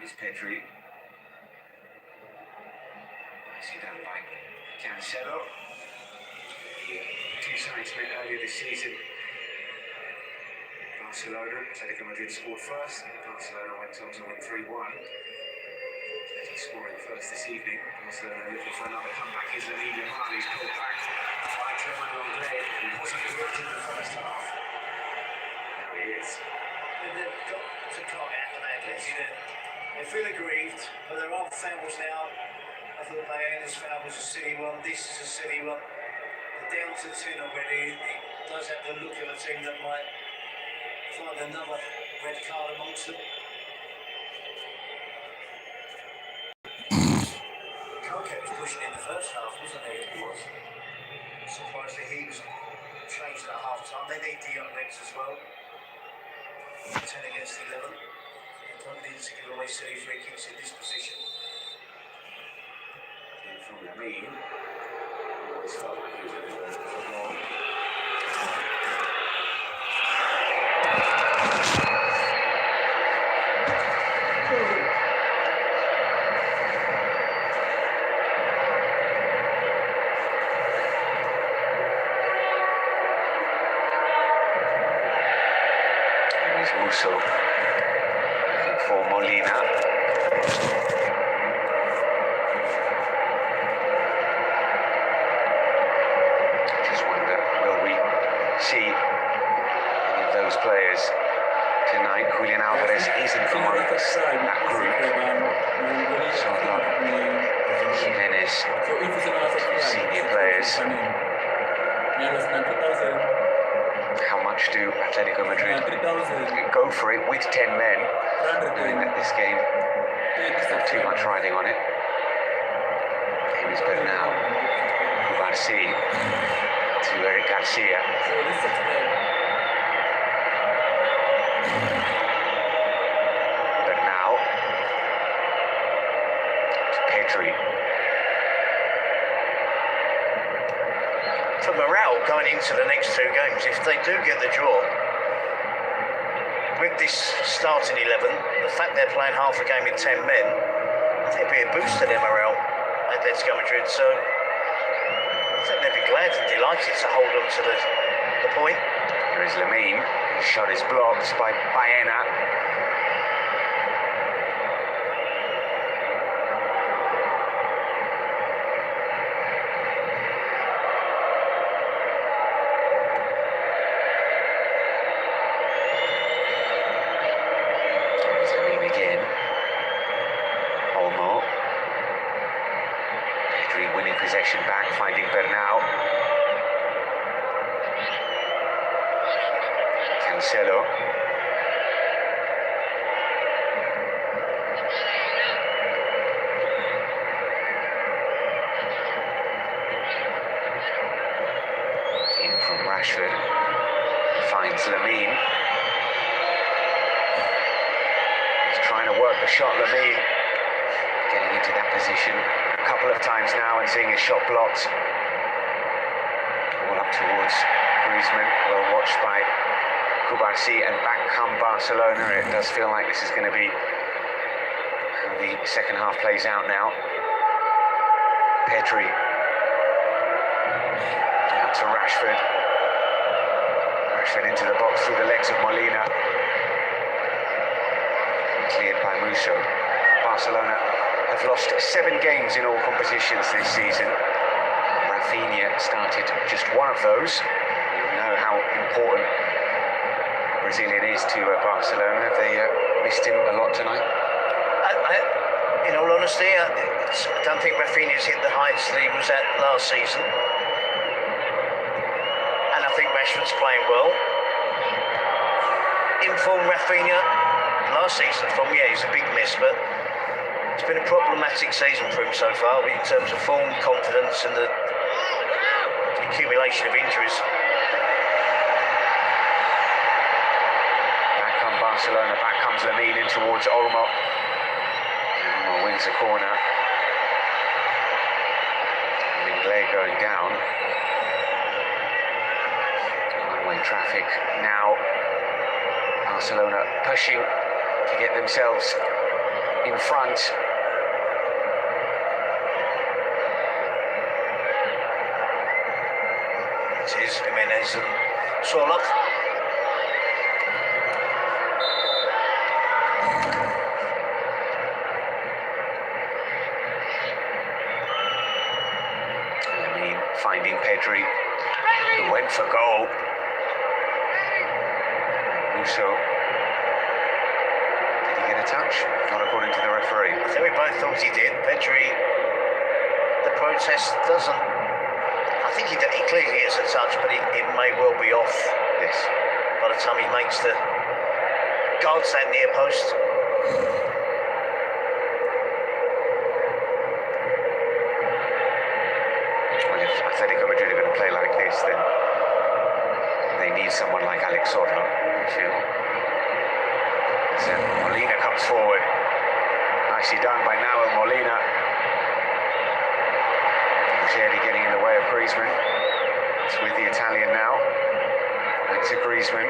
It's Pedri. Nicely done by Cancelo. Two sides met earlier this season. Barcelona, Atletico Madrid scored first. Barcelona went on to win 3-1. Atleti scoring first this evening. Barcelona looking for another comeback. Is Lamine Yamal, who's pulled back by Clement Lenglet, who wasn't correct in the first half. Now he is. They've got to calm out on Atleti. They feel aggrieved, but there are fouls now. I thought Bayena's foul was a silly one. This is a silly one. They're down to 10 already. It does have the look of a team that might find another red card amongst them. Kake was pushing in the first half, wasn't he? He was. Surprisingly, he was changed at half time. They need the young legs as well. 10 against 11. They don't need to give away silly free kicks in this position. And from Lamine, always felt like he was looking for a goal. Musso looking for Molina. Just wonder, will we see any of those players tonight? Julian Alvarez isn't amongst that group. Sorloth, Jimenez, senior players. How much do Atletico Madrid go for it with 10 men, knowing that this game has not too much riding on it? Game is better now. Cubarsí to Eric Garcia. But now to Pedri. For morale going into the next two games, if they do get the draw, with this starting 11, the fact they're playing half a game with 10 men, I think it'd be a boost to their morale, Atletico Madrid. So I think they'd be glad and delighted to hold on to the point. Here is Lamine. His shot is blocked by Baena. Winning possession back, finding Bernal. Cancelo. In from Rashford. Finds Lamine. He's trying to work the shot, Lamine. Getting into that position a couple of times now and seeing his shot blocked. All up towards Griezmann, well watched by Cubarsí, and back come Barcelona. It does feel like this is going to be how the second half plays out now. Pedri. Out to Rashford. Rashford into the box through the legs of Molina. Cleared by Musso. Barcelona have lost 7 games in all competitions this season. Rafinha started just one of those. You know how important Brazilian is to Barcelona. Have they missed him a lot tonight? In all honesty, I don't think Rafinha's hit the heights that he was at last season. And I think Rashford's playing well. Informed Rafinha last season he's a big miss, but it's been a problematic season for him so far in terms of form, confidence and the accumulation of injuries. Back come Barcelona, back comes Lamine in towards Olmo. Olmo wins the corner. Lenglet going down. One-way traffic now. Barcelona pushing to get themselves in front. It is Jimenez and Sorloth. Finding Pedri, who went for goal. Musso. Did he get a touch? Not according to the referee. I think we both thought he did. Pedri, the protest doesn't. I think he clearly gets a touch, but it may well be off. Yes. By the time he makes the guards that near post. Atletico Madrid are going to play like this, then they need someone like Alex Sorlo, I feel. So Molina comes forward. Nicely done by Nahuel Molina. Ruggeri getting in the way of Griezmann. It's with the Italian now. Back to Griezmann.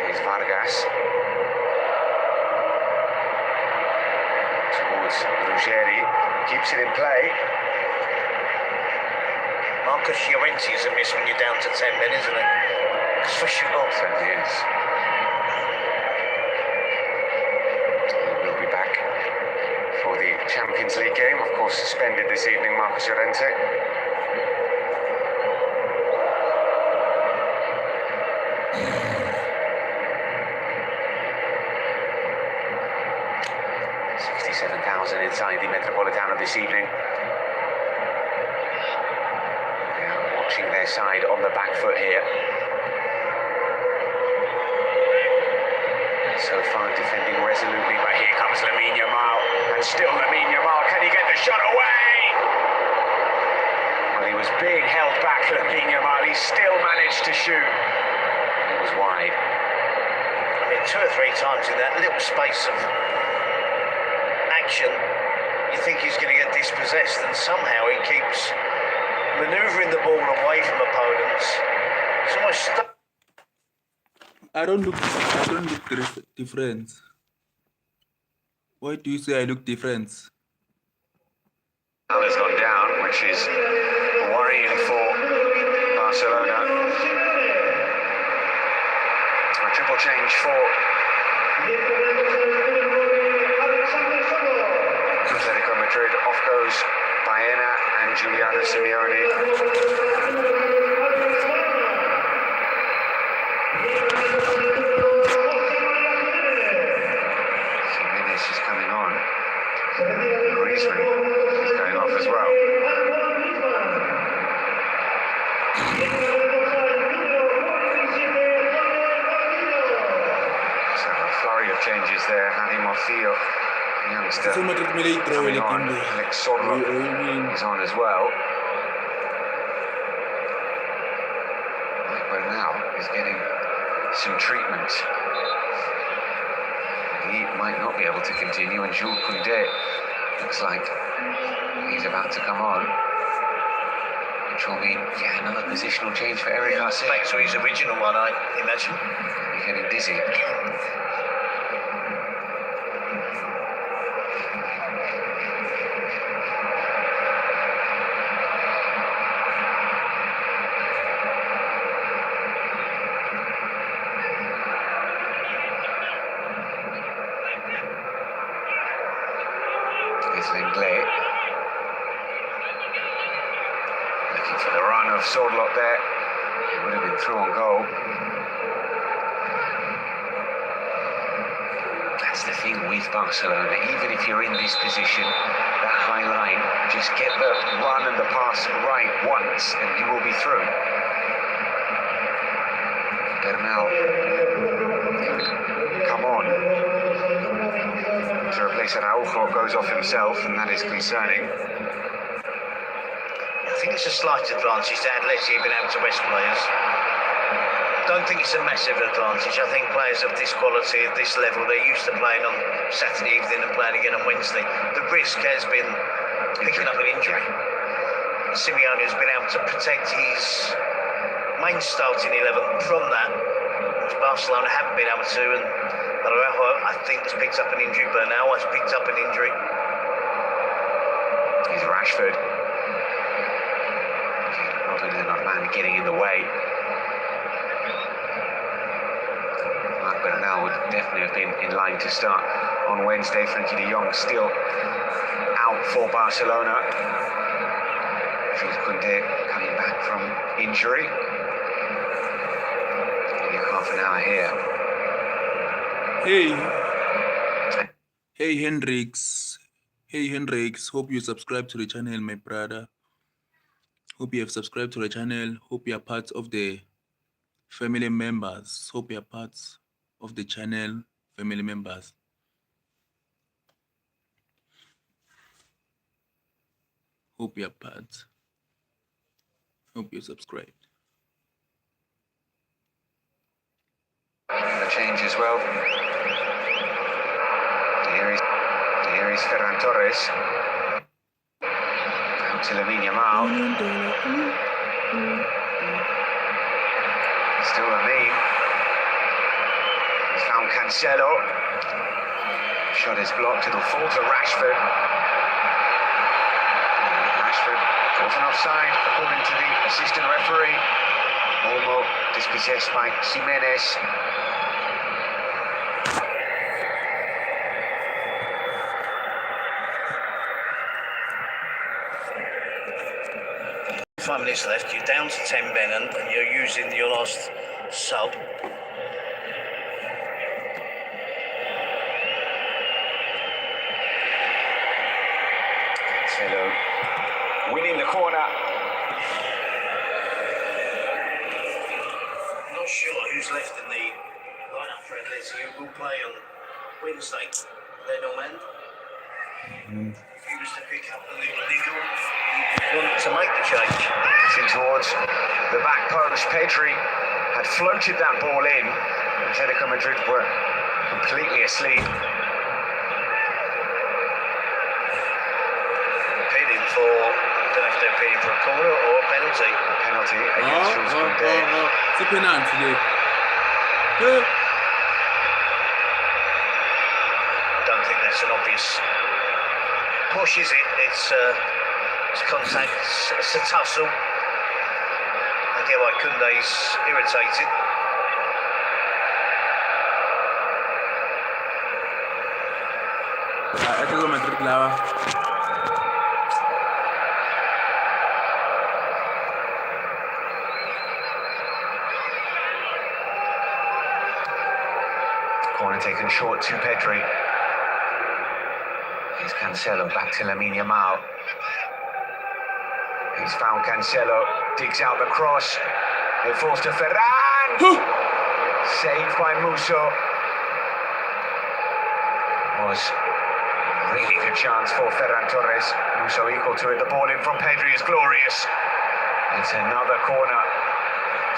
Here's Vargas. Towards Ruggeri, keeps it in play. Marcus Llorente is a miss when you're down to 10 men, isn't it? That's for sure. Certainly is. He will be back for the Champions League game. Of course, suspended this evening, Marcus Llorente. Inside the Metropolitano this evening. They are watching their side on the back foot here. So far defending resolutely, but here comes Lamine Yamal, and still Lamine Yamal, can he get the shot away? Well, he was being held back, Lamine Yamal, he still managed to shoot. It was wide. I mean, 2 or 3 times in that little space of action, you think he's going to get dispossessed, and somehow he keeps manoeuvring the ball away from opponents. It's almost stuck. I don't look different. Why do you say I look different? Al has gone down, which is worrying for Barcelona. A triple change for Atletico Madrid. Off goes Baena and Giuliano Simeone. Jimenez is coming on. Griezmann is going off as well. So a flurry of changes there. Javi Morcillo, youngster, So much of me coming on. Alex Sorlo is on as well. Mike Bernal is getting some treatment. He might not be able to continue, and Jules Koundé looks like he's about to come on, which will mean, another positional change for Eric Garcia. Back to his original one, I imagine. He's getting dizzy. Lenglet looking for the run of Sorloth there. He would have been through on goal. That's the thing with Barcelona. Even if you're in this position, that high line, just get the run and the pass right once and you will be through. Bernal, come on. To replace Araujo, goes off himself, and that is concerning. I think it's a slight advantage to Atleti being able to rest players. Don't think it's a massive advantage. I think players of this quality, at this level, they're used to playing on Saturday evening and playing again on Wednesday. The risk has been picking up an injury. Simeone has been able to protect his main starting 11 from that. which Barcelona haven't been able to. And Araujo, I think, has picked up an injury. Bernal has picked up an injury. Here's Rashford. Robin is not a man getting in the way. Marc Bernal would definitely have been in line to start on Wednesday. Frankie de Jong still out for Barcelona. Jules Koundé coming back from injury. Maybe half an hour here. Hey Hendrix. Hey Hendrix, hope you subscribe to the channel, my brother. Hope you have subscribed to the channel. Hope you are part of the family members. Hope you are part of the channel family members. Hope you are part. Hope you subscribed. The change as well. Here is Ferran Torres. Out to Lamine Yamal. Still Lamine. He's found Cancelo. Shot is blocked. It'll fall to Rashford. Rashford caught an offside according to the assistant referee. Olmo dispossessed by Jimenez. 5 minutes left, you're down to 10 men and you're using your last sub. Cancelo winning the corner. Not sure who's left in the lineup for Atleti who will play on Wednesday. Lenormand. If he was to pick up a little niggle, he'd want to make the change. Getting towards the back post. Pedri had floated that ball in. Atletico Madrid were completely asleep. Appealing for, I don't know if they're appealing for a corner or a penalty. A penalty against Jules Koundé. It's a penalty. Don't think that's an obvious push, is it? It's contact, it's a tussle. I get why Koundé's irritated. Atletico Madrid lawa. Corner taken short to Pedri. Here's Cancelo back to Lamine Yamal. He's found Cancelo, digs out the cross. It falls to Ferran. Saved by Musso. Was a really good chance for Ferran Torres. Musso equal to it. The ball in from Pedri is glorious. It's another corner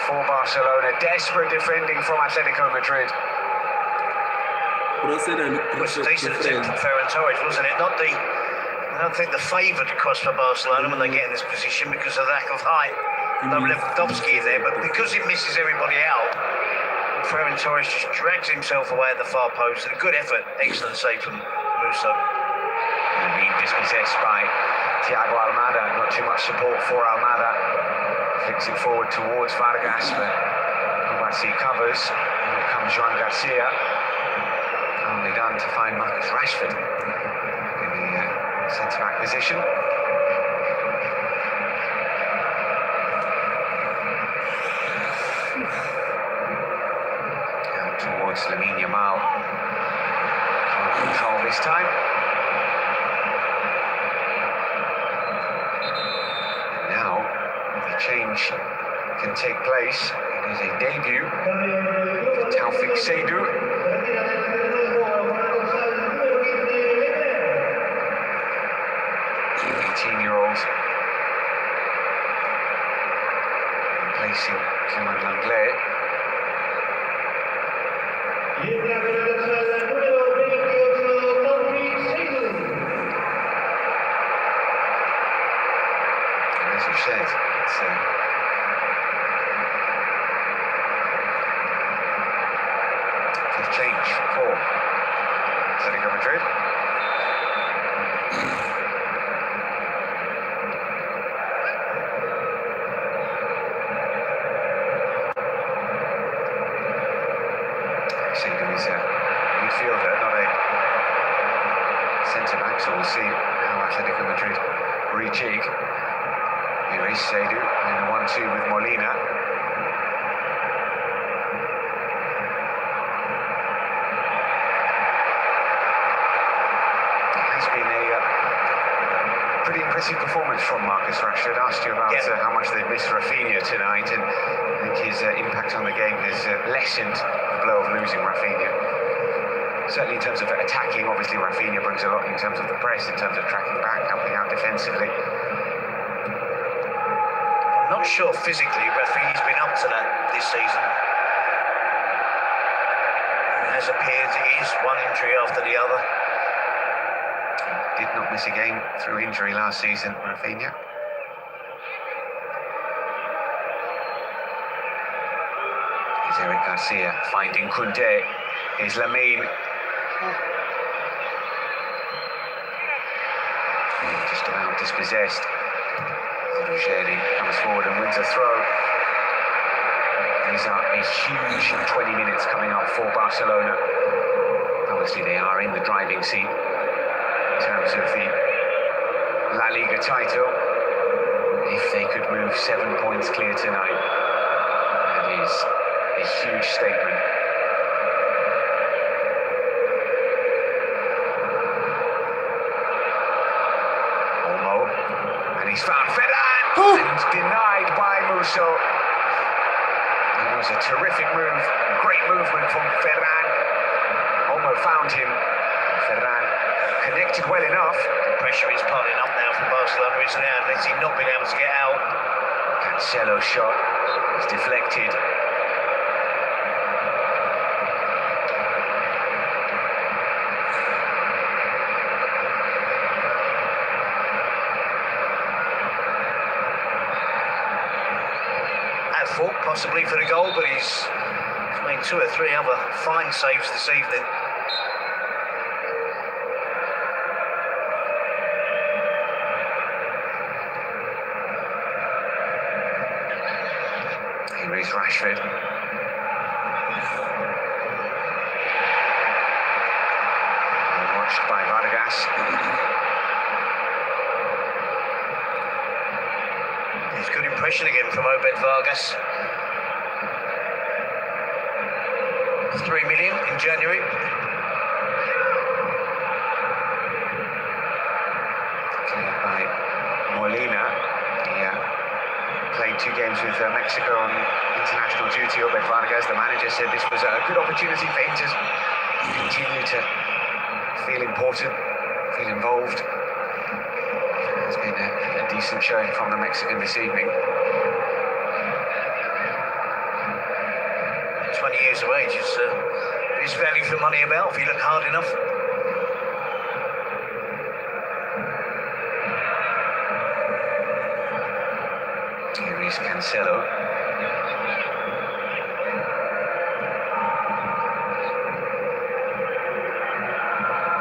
for Barcelona. Desperate defending from Atletico Madrid. It was a decent attempt from Ferran Torres, wasn't it? I don't think the favoured cross for Barcelona when they get in this position because of the lack of height. No Lewandowski there, but because it misses everybody out, Ferran Torres just drags himself away at the far post. And a good effort, excellent save from Musso. And being dispossessed by Thiago Almada. Not too much support for Almada. Flicks it forward towards Vargas, but Kovacic covers. Here comes Joan Garcia. Calmly done to find Marcus Rashford in the centre-back position. Out towards Lamine Yamal. Can't control this time. And now the change can take place. It is a debut for Taufik Seydou. 18-year-old replacing Clement Langlais. And as you said, it's change for Atletico Madrid. Seidu is a midfielder, not a centre-back, so we'll see how Atletico Madrid rejig. Here is Seidu in the 1-2 with Molina. It has been a pretty impressive performance from Marcus Rashford. Asked you about how much they've missed Rafinha tonight, and I think his impact on the game has lessened the blow of losing Rafinha. Certainly in terms of attacking, obviously Rafinha brings a lot in terms of the press, in terms of tracking back, helping out defensively. I'm not sure physically Rafinha's been up to that this season. It has appeared it is one injury after the other. Did not miss a game through injury last season, Rafinha. Here's Eric Garcia finding Koundé. Here's Lamine. Just about dispossessed. Ruggeri comes forward and wins a throw. These are a huge 20 minutes coming up for Barcelona. Obviously they are in the driving seat in terms of the La Liga title. If they could move 7 points clear tonight, that is a huge statement. Olmo, and he's found Ferran, and denied by Musso. That was a terrific move, great movement from Ferran. Olmo found him, Ferran connected well enough. The pressure is piling up now from Barcelona, isn't it? Unless he's not been able to get out. Cancelo's shot is deflected. At fault possibly for the goal, but he's made 2 or 3 other fine saves this evening. Here is Rashford. Watched by Vargas. It's good impression again from Obed Vargas. 3 million in January. Cleared by Molina. He played 2 games with Mexico on international duty. Obed Vargas, the manager, said this was a good opportunity for him to continue to feel important, feel involved. It's been a decent showing from the Mexican this evening. 20 years of age is value for money about if you look hard enough. Here is Cancelo.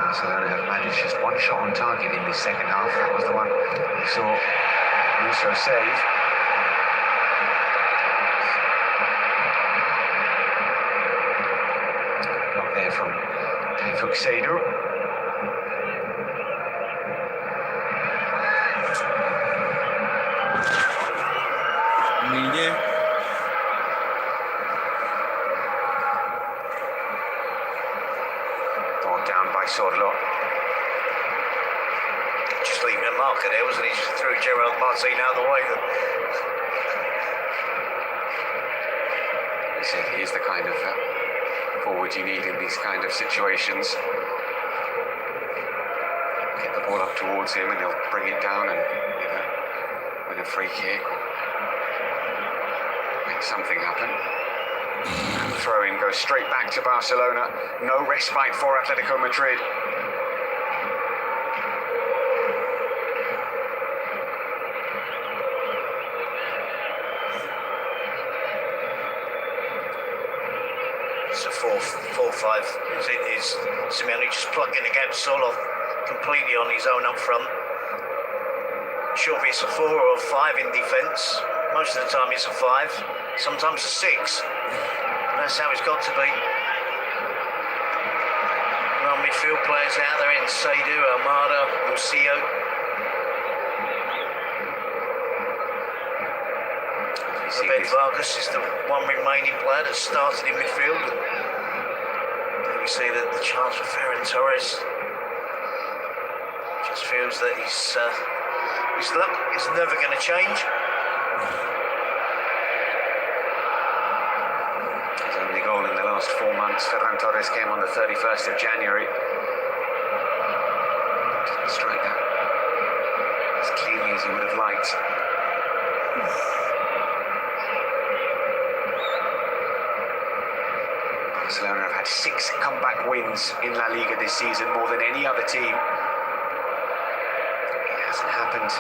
Barcelona have managed just 1 shot on target in this second half. That was the one we saw Musso save. Block there from Taifuk Seidu. Ninguém. Brought down by Sorlo. Just leaving a marker there, wasn't he? Just threw Gerard Martin out of the way. He said he is the kind of forward you need in these kind of situations. Get the ball up towards him and he'll bring it down and either win a free kick or make something happen. And the throw-in goes straight back to Barcelona. No respite for Atletico Madrid. It's a 4-4-5. Is Simeone just plugging the gap Solov completely on his own up front. Sure, if it's a 4 or a 5 in defence, most of the time it's a 5, sometimes a 6. That's how it's got to be. Well, midfield players out there in Saidu, Almada, Lucio. Ben Vargas is the one remaining player that started in midfield. And we see that the chance for Ferran Torres just feels that his luck is never going to change. His only goal in the last 4 months, Ferran Torres, came on the 31st of January. Didn't strike that as cleanly as he would have liked. Barcelona have had 6 comeback wins in La Liga this season, more than any other team. It hasn't happened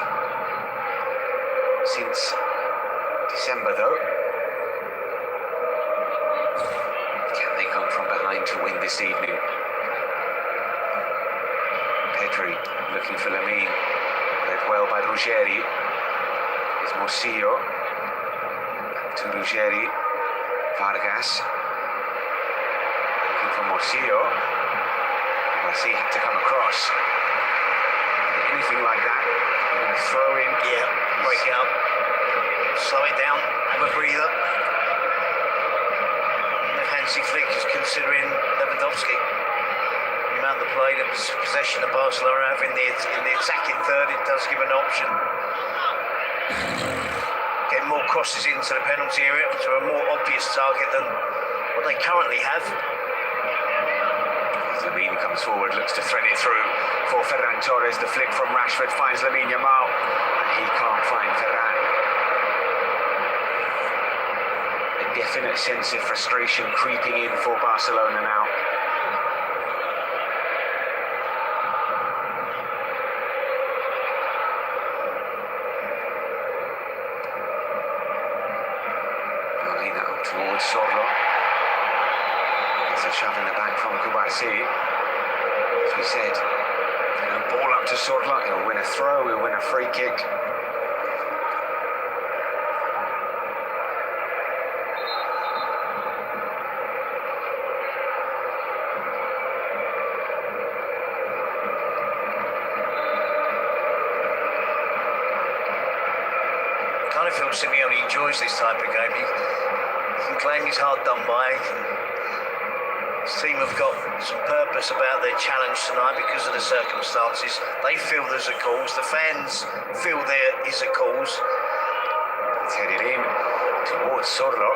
since December, though. Can they come from behind to win this evening? Pedri looking for Lamine, led well by Ruggeri. Is Morcillo to Ruggeri. Vargas looking for Morcillo. He had to come across. Anything like that, you're going to throw in. Yeah, break it up, slow it down, have a breather. Hansi Flick is considering Lewandowski. The amount of play, the possession of Barcelona have in the attacking third, it does give an option. Getting more crosses into the penalty area to a more obvious target than what they currently have. Lamine comes forward, looks to thread it through for Ferran Torres. The flick from Rashford finds Lamine Yamal, and he can't find Ferran. A definite sense of frustration creeping in for Barcelona now. Molina up towards Sorlo. It's a shove in the back from Kubarsi. As we said, ball up to Sorlo, he'll win a throw, he'll win a free kick. Kind of feel Simeone enjoys this type of game. He can claim he's hard done by. His team have got some purpose about their challenge tonight because of the circumstances. They feel there's a cause. The fans feel there is a cause. It's headed in towards Sorlo.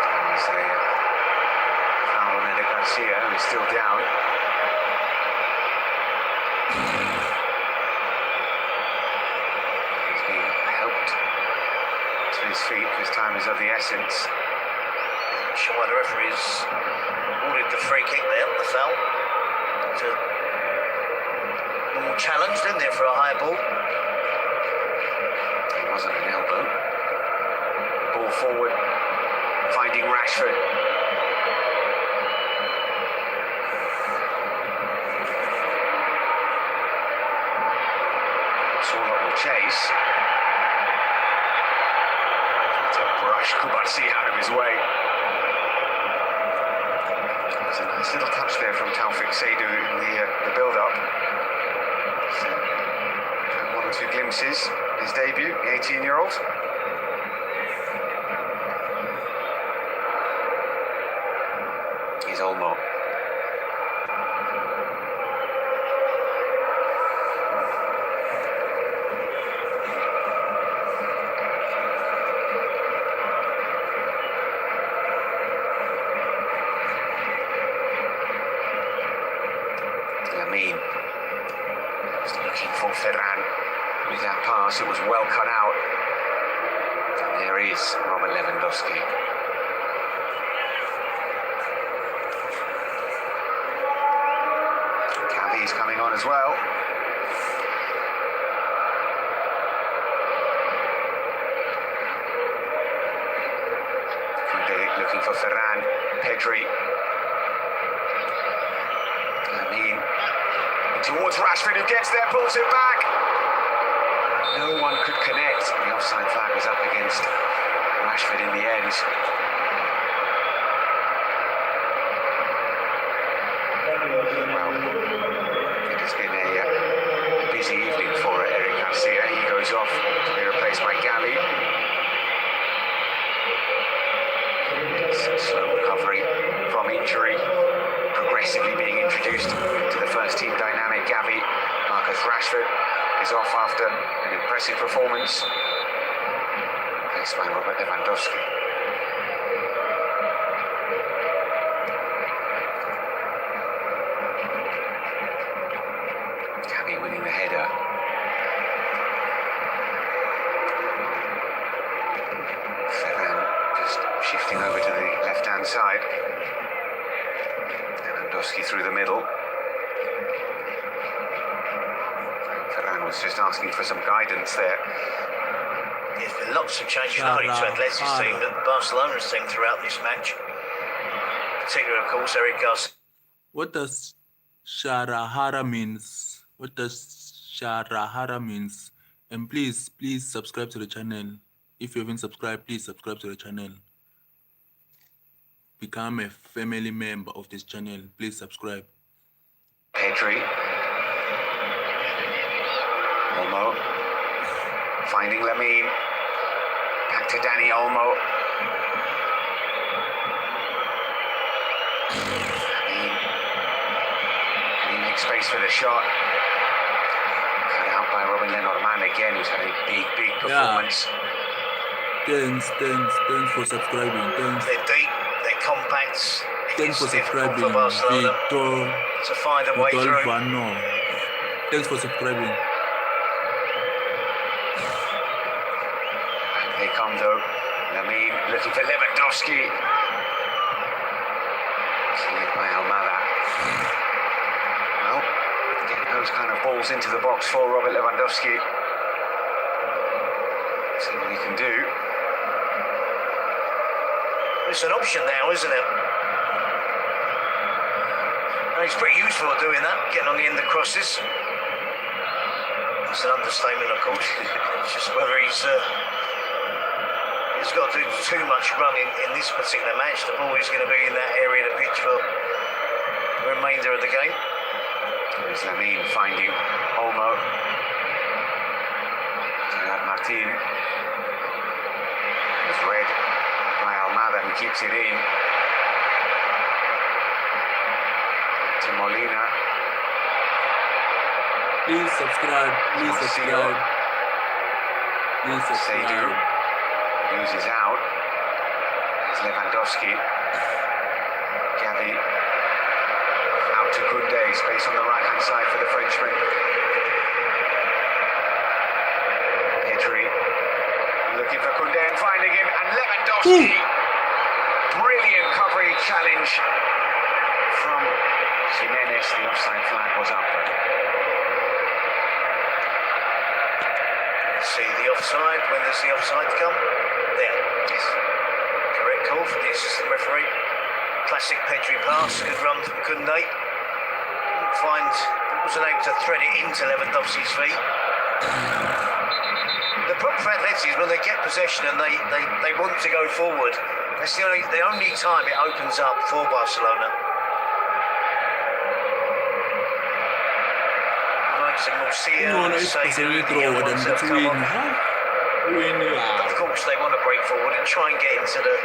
And he's a foul on Eder Garcia, who's still down. He's being helped to his feet because time is of the essence. Sure why the referee's ordered the free kick there, the foul. It's a normal challenge, didn't it, for a high ball? It wasn't an elbow. Ball forward, finding Rashford. Sorlo will chase. To brush Kubarsi out of his way. There's a nice little touch there from Taufik Saidu in the build-up. So, one or two glimpses. His debut, the 18-year-old. He's Olmo. Lamine was looking for Ferran with that pass. It was well cut out. And there is Robert Lewandowski. Cavi's coming on as well. Koundé looking for Ferran. Pedri. Lamine. Towards Rashford, who gets there, pulls it back. No one could connect. The offside flag was up against Rashford in the end. Well, it has been a busy evening for Eric Garcia. He goes off to be replaced by Gavi. Slow recovery from injury, progressively being introduced to the first team dynamic. Gavi. Marcus Rashford is off after an impressive performance, replaced by Robert Lewandowski. Gavi winning the header. Ferran just shifting over to the left-hand side. Lewandowski through the middle. Ferran was just asking for some guidance there. There's been lots of changes not only to Atleti's team but Barcelona's team throughout this match. Particularly, of course, Eric Garcia. What does Sharahara means? What does Sharahara means? And please subscribe to the channel. If you haven't subscribed, please subscribe to the channel. Become a family member of this channel. Please subscribe. Pedri. Olmo. Finding Lamine. Back to Dani Olmo. Lamine. And he makes space for the shot. Cut out by Robin Lenormand again, who's had a big performance. Thanks for subscribing. They're deep, they're compact. Thanks for It's difficult subscribing. for Barcelona to find a way through. Thanks for subscribing. They come though. Lamine looking for Lewandowski. Cleared by Almada. Well, getting those kind of balls into the box for Robert Lewandowski. See what he can do. It's an option now, isn't it? And he's pretty useful at doing that, getting on the end of crosses. That's an understatement, of course. It's just whether he's got to do too much running in this particular match. The ball is going to be in that area of the pitch for the remainder of the game. There's Lamine finding Olmo. Gerard Martin. It's read by Almada, who keeps it in. To Molina. Please subscribe. Seydu loses out. There's Lewandowski. Gavi out to Koundé. Space on the right-hand side for the Frenchman. Pedri looking for Koundé and finding him. And Lewandowski. Brilliant coverage challenge from Jimenez. The offside flag was up. See the offside. When does the offside come? There. Yes. Correct call for the assistant referee. Classic Pedri pass. Good run from Koundé. Wasn't able to thread it into Lewandowski's feet. The problem for Atleti is when they get possession and they want to go forward. That's the only time it opens up for Barcelona. Of course, they want to break forward and try and get into the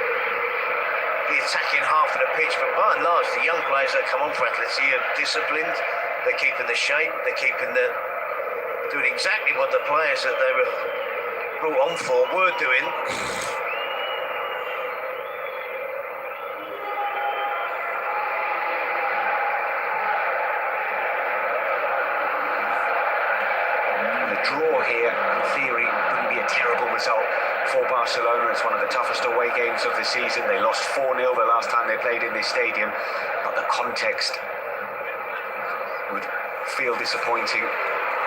attacking half of the pitch, but by and large, the young players that come on for Atleti are disciplined. They're keeping the shape. They're doing exactly what the players that they were brought on for were doing. Draw here, in theory, wouldn't be a terrible result for Barcelona. It's one of the toughest away games of the season. They lost 4-0 the last time they played in this stadium, but the context would feel disappointing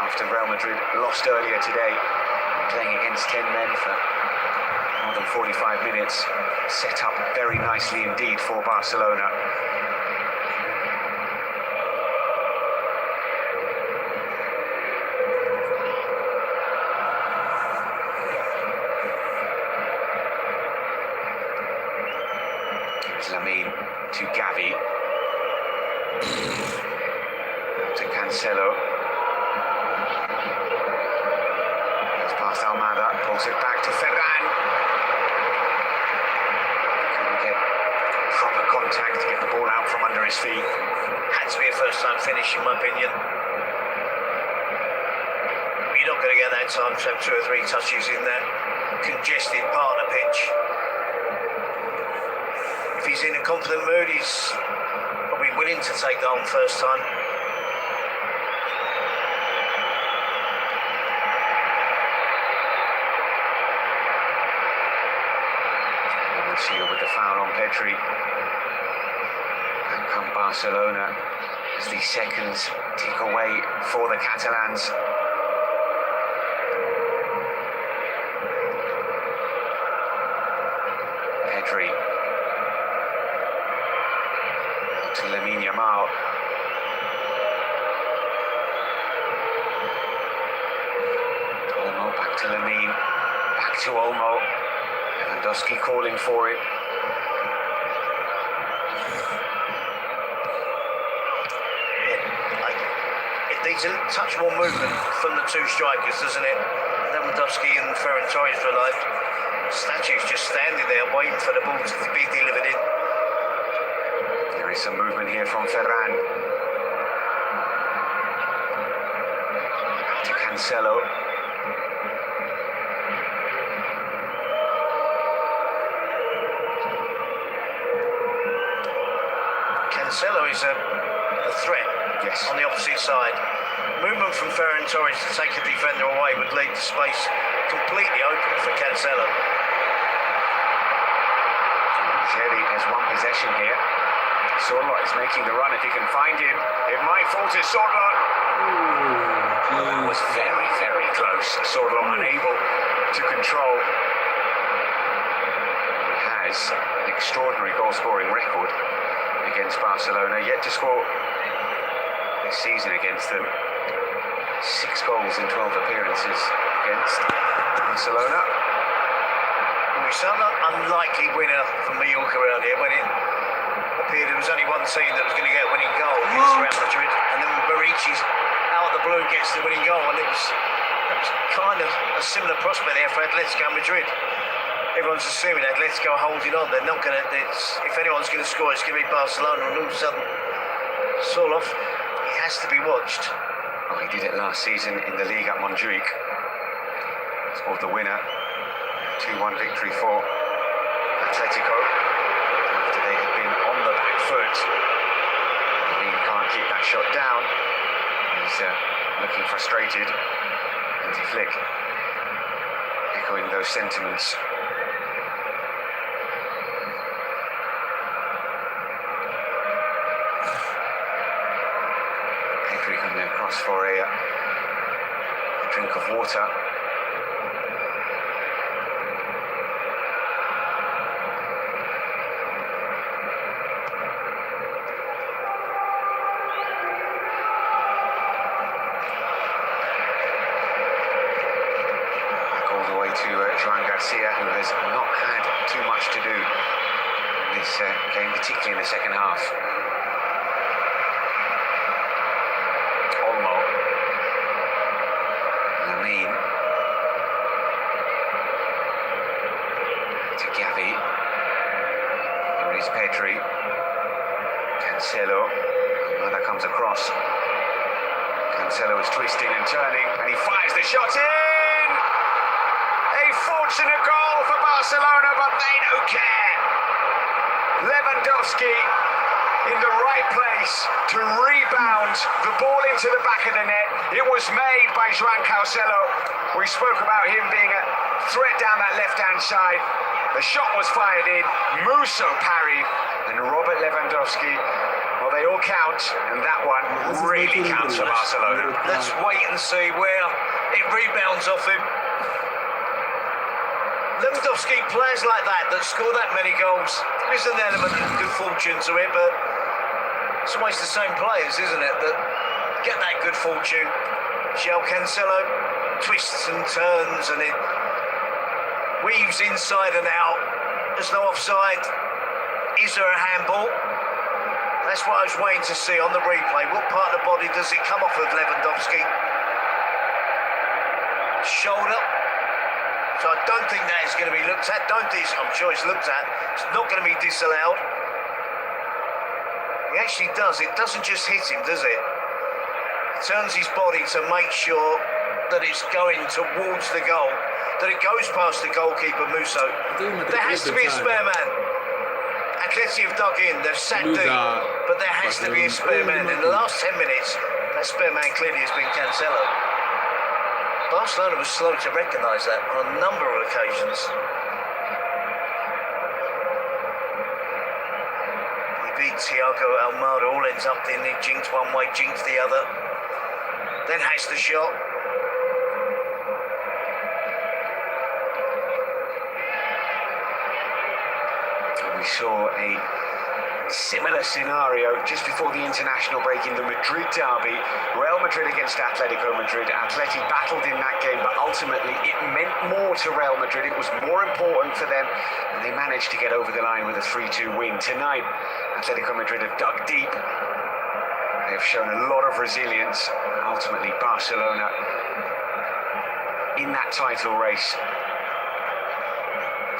after Real Madrid lost earlier today, playing against 10 men for More than 45 minutes set up very nicely indeed for Barcelona. Here's Lamine to Gavi. To Cancelo. Goes past Almada, pulls it back to Ferran. Couldn't get proper contact to get the ball out from under his feet. Had to be a first-time finish, in my opinion. You're not going to get that time to have 2 or 3 touches in that congested part of the pitch. If he's in a confident mood, he's probably willing to take that on first time. With the foul on Pedri. And come Barcelona as the seconds tick away for the Catalans. Pedri to Lamine Yamal. Olmo back to Lamine, back to Olmo. Lewandowski calling for it. It needs a touch more movement from the 2 strikers, doesn't it? Lewandowski and Ferran Torres were like statues just standing there waiting for the ball to be delivered in. There is some movement here from Ferran. Back to Cancelo. Cancelo is a threat, yes, on the opposite side. Movement from Ferran Torres to take a defender away would leave the space completely open for Cancelo. Sherry has one possession here. Sorloth is making the run if he can find him. It might fall to Sorloth. That was very, very close. Sorloth unable to control. He has an extraordinary goal-scoring record against Barcelona, yet to score this season against them. 6 goals in 12 appearances against Barcelona. We saw an unlikely winner from Mallorca around here when it appeared there was only one team that was going to get a winning goal against Real Madrid, and then Barici's out of the blue gets the winning goal, and that was kind of a similar prospect there for Atletico Madrid. Everyone's assuming Atletico are holding on. They're not going to. If anyone's going to score, it's going to be Barcelona. And all of a sudden, Sorloth, he has to be watched. Oh, he did it last season in the league at Montjuic. Scored the winner. 2-1 victory for Atletico after they had been on the back foot. Lamine can't keep that shot down. He's looking frustrated. Hansi Flick echoing those sentiments. Pedri coming across for a drink of water. To Joan Garcia, who has not had too much to do in this game, particularly in the second half. Olmo. Lamine. To Gavi. Here is Pedri. Cancelo. Almada comes across. Cancelo is twisting and turning, and he fires the shot in! Fortunate goal for Barcelona, but they don't care. Lewandowski in the right place to rebound the ball into the back of the net. It was made by Joan Cancelo. We spoke about him being a threat down that left-hand side. The shot was fired in, Musso parried, and Robert Lewandowski, well, they all count, and that one really counts for Barcelona. Let's wait and see where it rebounds off him. Lewandowski, players like that score that many goals, there's an element of good fortune to it, but it's always the same players, isn't it, that get that good fortune. João Cancelo twists and turns and it weaves inside and out. There's no offside. Is there a handball? That's what I was waiting to see on the replay. What part of the body does it come off of Lewandowski? Shoulder. So I don't think that is going to be looked at. I'm sure it's looked at. It's not going to be disallowed. He actually does. It doesn't just hit him, does it? He turns his body to make sure that it's going towards the goal, that it goes past the goalkeeper, Musso. There has to be a spare man. Atleti have dug in, they've sat deep, but there has to be a spare man. In the last 10 minutes, that spare man clearly has been Cancelo. Barcelona was slow to recognise that on a number of occasions. He beat Thiago Almada, all ends up in the jinx one way, jinx the other. Then has the shot. We saw a similar scenario just before the international break in the Madrid derby. Real Madrid against Atletico Madrid. Atleti battled in that game, but ultimately it meant more to Real Madrid. It was more important for them, and they managed to get over the line with a 3-2 win. Tonight, Atletico Madrid have dug deep. They have shown a lot of resilience. Ultimately, Barcelona in that title race.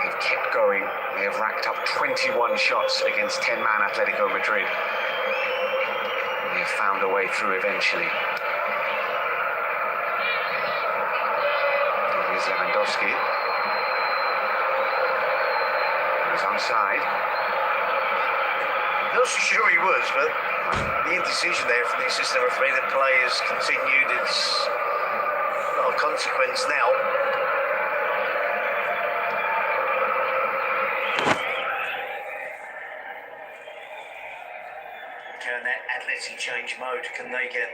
They've kept going. They have racked up 21 shots against 10-man Atletico Madrid. They have found a way through eventually. Here's Lewandowski. He was onside. Not so sure he was, but the indecision there from the assistant referee, the play has continued. It's not a consequence now. Can that Atleti change mode? Can they get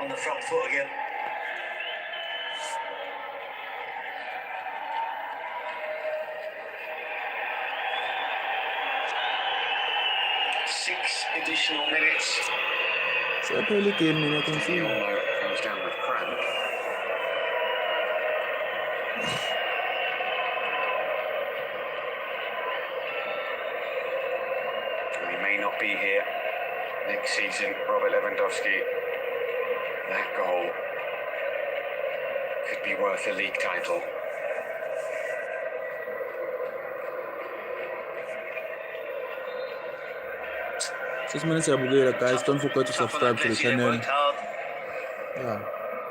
on the front foot again? Six additional minutes. So early game, man, I can see. Olmo goes down with cramp. And he may not be here next season, Robert Lewandowski. That goal could be worth a league title. Just minutes, guys. Don't forget to subscribe to the channel. Worked hard. Yeah.